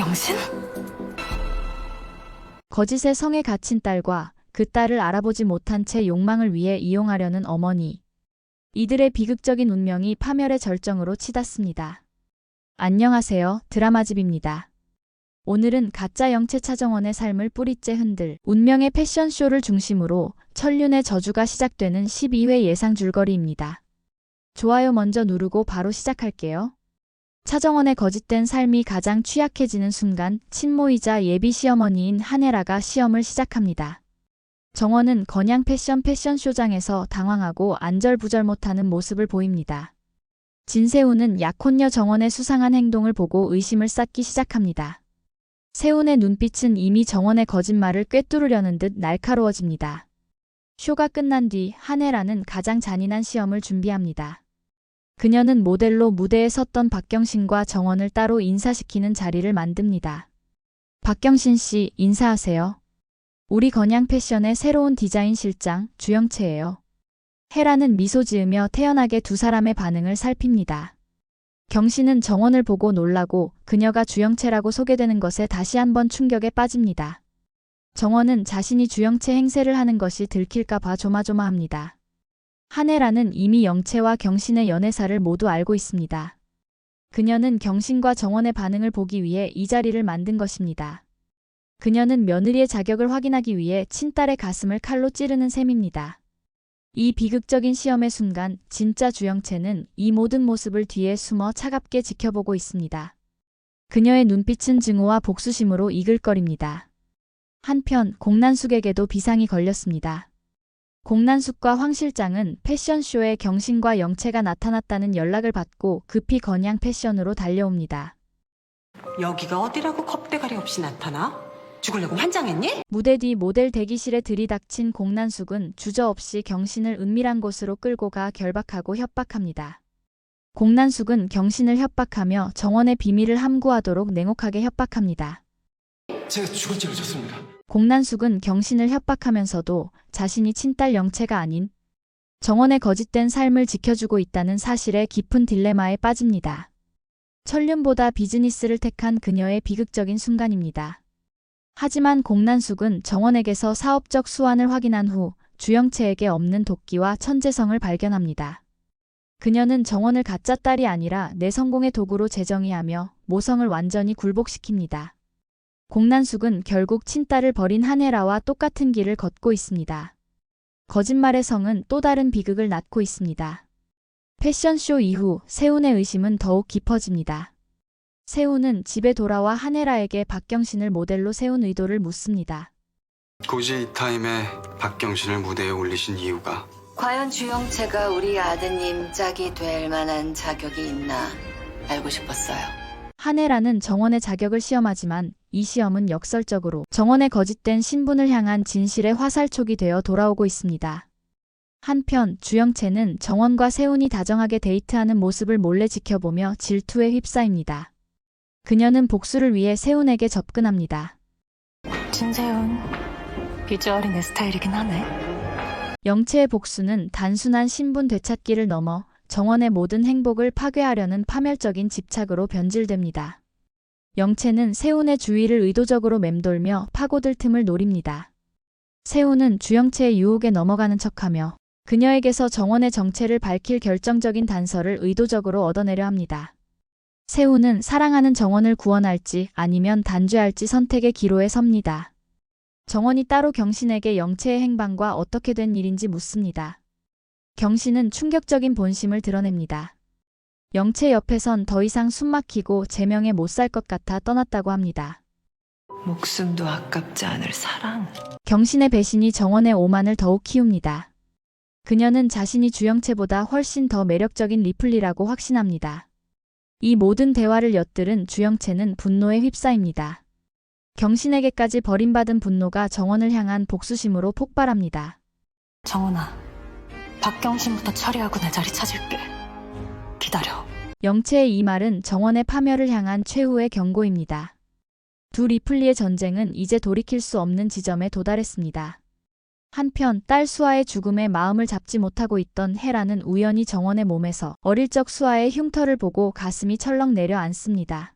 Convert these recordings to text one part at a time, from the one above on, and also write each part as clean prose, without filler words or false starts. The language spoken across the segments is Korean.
당신? 거짓의 성에 갇힌 딸과 그 딸을 알아보지 못한 채 욕망을 위해 이용하려는 어머니. 이들의 비극적인 운명이 파멸의 절정으로 치닫습니다. 안녕하세요. 드라마집입니다. 오늘은 가짜 영채 차정원의 삶을 뿌리째 흔들 운명의 패션쇼를 중심으로 천륜의 저주가 시작되는 12회 예상 줄거리입니다. 좋아요 먼저 누르고 바로 시작할게요. 차정원의 거짓된 삶이 가장 취약해지는 순간 친모이자 예비 시어머니인 한혜라가 시험을 시작합니다. 정원은 건양 패션쇼장에서 당황하고 안절부절 못하는 모습을 보입니다. 진세훈은 약혼녀 정원의 수상한 행동을 보고 의심을 쌓기 시작합니다. 세훈의 눈빛은 이미 정원의 거짓말을 꿰뚫으려는 듯 날카로워집니다. 쇼가 끝난 뒤 한혜라는 가장 잔인한 시험을 준비합니다. 그녀는 모델로 무대에 섰던 박경신과 정원을 따로 인사시키는 자리를 만듭니다. 박경신 씨, 인사하세요. 우리 건양 패션의 새로운 디자인 실장, 주영채예요. 혜라는 미소 지으며 태연하게 두 사람의 반응을 살핍니다. 경신은 정원을 보고 놀라고 그녀가 주영채라고 소개되는 것에 다시 한번 충격에 빠집니다. 정원은 자신이 주영채 행세를 하는 것이 들킬까 봐 조마조마합니다. 한혜라는 이미 영채와 경신의 연애사를 모두 알고 있습니다. 그녀는 경신과 정원의 반응을 보기 위해 이 자리를 만든 것입니다. 그녀는 며느리의 자격을 확인하기 위해 친딸의 가슴을 칼로 찌르는 셈입니다. 이 비극적인 시험의 순간 진짜 주영채는 이 모든 모습을 뒤에 숨어 차갑게 지켜보고 있습니다. 그녀의 눈빛은 증오와 복수심으로 이글거립니다. 한편 공난숙에게도 비상이 걸렸습니다. 공난숙과 황 실장은 패션쇼에 경신과 영채가 나타났다는 연락을 받고 급히 건양 패션으로 달려옵니다. 여기가 어디라고 겁대가리 없이 나타나? 죽으려고 환장했니? 무대 뒤 모델 대기실에 들이닥친 공난숙은 주저없이 경신을 은밀한 곳으로 끌고 가 결박하고 협박합니다. 공난숙은 경신을 협박하며 정원의 비밀을 함구하도록 냉혹하게 협박합니다. 제가 죽을 죄를 졌습니다. 공난숙은 경신을 협박하면서도 자신이 친딸 영채가 아닌 정원의 거짓된 삶을 지켜주고 있다는 사실에 깊은 딜레마에 빠집니다. 천륜보다 비즈니스를 택한 그녀의 비극적인 순간입니다. 하지만 공난숙은 정원에게서 사업적 수완을 확인한 후 주영채에게 없는 도끼와 천재성을 발견합니다. 그녀는 정원을 가짜 딸이 아니라 내 성공의 도구로 재정의하며 모성을 완전히 굴복시킵니다. 공난숙은 결국 친딸을 버린 한혜라와 똑같은 길을 걷고 있습니다. 거짓말의 성은 또 다른 비극을 낳고 있습니다. 패션쇼 이후 세훈의 의심은 더욱 깊어집니다. 세훈은 집에 돌아와 한혜라에게 박경신을 모델로 세운 의도를 묻습니다. 굳이 이 타임에 박경신을 무대에 올리신 이유가? 과연 주영채가 우리 아드님 짝이 될 만한 자격이 있나 알고 싶었어요. 한혜라는 정원의 자격을 시험하지만 이 시험은 역설적으로 정원의 거짓된 신분을 향한 진실의 화살촉이 되어 돌아오고 있습니다. 한편 주영채는 정원과 세훈이 다정하게 데이트하는 모습을 몰래 지켜보며 질투에 휩싸입니다. 그녀는 복수를 위해 세훈에게 접근합니다. 진세훈, 비주얼이 내 스타일이긴 하네. 영채의 복수는 단순한 신분 되찾기를 넘어 정원의 모든 행복을 파괴하려는 파멸적인 집착으로 변질됩니다. 영채는 세훈의 주위를 의도적으로 맴돌며 파고들 틈을 노립니다. 세훈은 주영채의 유혹에 넘어가는 척하며 그녀에게서 정원의 정체를 밝힐 결정적인 단서를 의도적으로 얻어내려 합니다. 세훈은 사랑하는 정원을 구원할지 아니면 단죄할지 선택의 기로에 섭니다. 정원이 따로 경신에게 영채의 행방과 어떻게 된 일인지 묻습니다. 경신은 충격적인 본심을 드러냅니다. 영채 옆에선 더 이상 숨막히고 제명에 못 살 것 같아 떠났다고 합니다. 목숨도 아깝지 않을 사랑. 경신의 배신이 정원의 오만을 더욱 키웁니다. 그녀는 자신이 주영채보다 훨씬 더 매력적인 리플리라고 확신합니다. 이 모든 대화를 엿들은 주영채는 분노에 휩싸입니다. 경신에게까지 버림받은 분노가 정원을 향한 복수심으로 폭발합니다. 정원아, 박경신부터 처리하고 내 자리 찾을게. 기다려. 영채의 이 말은 정원의 파멸을 향한 최후의 경고입니다. 두 리플리의 전쟁은 이제 돌이킬 수 없는 지점에 도달했습니다. 한편 딸 수아의 죽음에 마음을 잡지 못하고 있던 헤라는 우연히 정원의 몸에서 어릴 적 수아의 흉터를 보고 가슴이 철렁 내려앉습니다.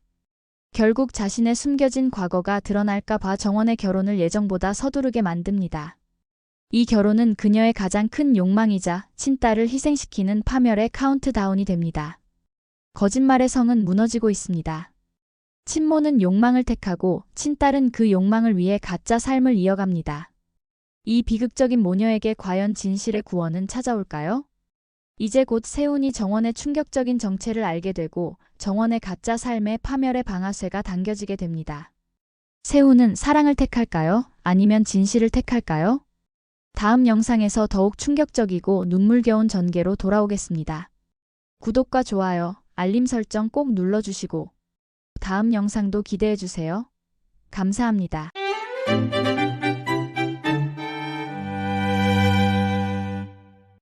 결국 자신의 숨겨진 과거가 드러날까 봐 정원의 결혼을 예정보다 서두르게 만듭니다. 이 결혼은 그녀의 가장 큰 욕망이자 친딸을 희생시키는 파멸의 카운트다운이 됩니다. 거짓말의 성은 무너지고 있습니다. 친모는 욕망을 택하고 친딸은 그 욕망을 위해 가짜 삶을 이어갑니다. 이 비극적인 모녀에게 과연 진실의 구원은 찾아올까요? 이제 곧 세훈이 정원의 충격적인 정체를 알게 되고 정원의 가짜 삶의 파멸의 방아쇠가 당겨지게 됩니다. 세훈은 사랑을 택할까요? 아니면 진실을 택할까요? 다음 영상에서 더욱 충격적이고 눈물겨운 전개로 돌아오겠습니다. 구독과 좋아요, 알림 설정 꼭 눌러주시고 다음 영상도 기대해주세요. 감사합니다.